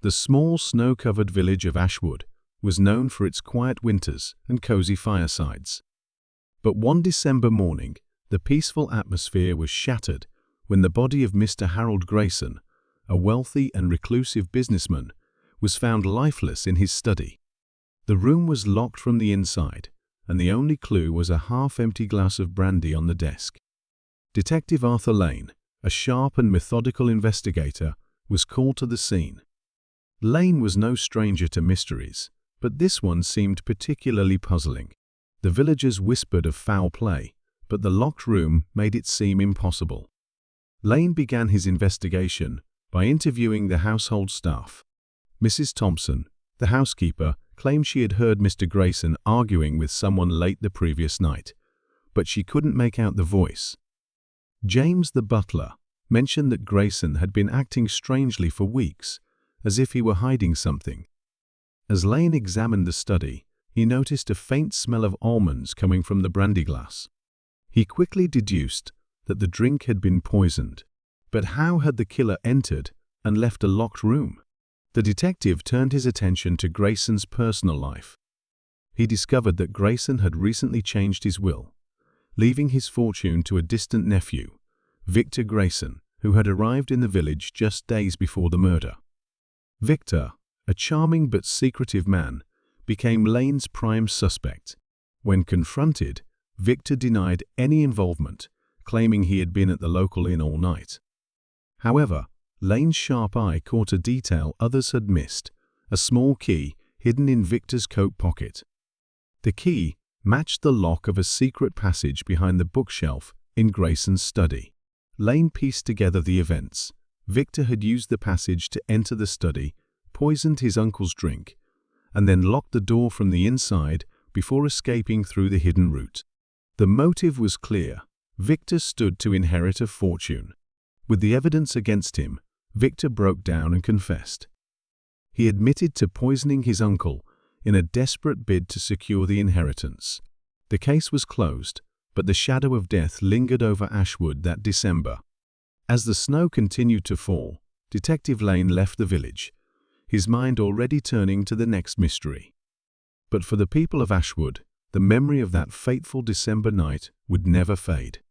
The small snow-covered village of Ashwood was known for its quiet winters and cozy firesides. But one December morning, the peaceful atmosphere was shattered when the body of Mr. Harold Grayson, a wealthy and reclusive businessman, was found lifeless in his study. The room was locked from the inside, and the only clue was a half-empty glass of brandy on the desk. Detective Arthur Lane, a sharp and methodical investigator, was called to the scene. Lane was no stranger to mysteries, but this one seemed particularly puzzling. The villagers whispered of foul play, but the locked room made it seem impossible. Lane began his investigation by interviewing the household staff. Mrs. Thompson, the housekeeper, claimed she had heard Mr. Grayson arguing with someone late the previous night, but she couldn't make out the voice. James, the butler, mentioned that Grayson had been acting strangely for weeks, as if he were hiding something. As Lane examined the study, he noticed a faint smell of almonds coming from the brandy glass. He quickly deduced that the drink had been poisoned. But how had the killer entered and left a locked room? The detective turned his attention to Grayson's personal life. He discovered that Grayson had recently changed his will, leaving his fortune to a distant nephew, Victor Grayson, who had arrived in the village just days before the murder. Victor, a charming but secretive man, became Lane's prime suspect. When confronted, Victor denied any involvement, claiming he had been at the local inn all night. However, Lane's sharp eye caught a detail others had missed, a small key hidden in Victor's coat pocket. The key matched the lock of a secret passage behind the bookshelf in Grayson's study. Lane pieced together the events. Victor had used the passage to enter the study, poisoned his uncle's drink, and then locked the door from the inside before escaping through the hidden route. The motive was clear. Victor stood to inherit a fortune. With the evidence against him, Victor broke down and confessed. He admitted to poisoning his uncle in a desperate bid to secure the inheritance. The case was closed, but the shadow of death lingered over Ashwood that December. As the snow continued to fall, Detective Lane left the village, his mind already turning to the next mystery. But for the people of Ashwood, the memory of that fateful December night would never fade.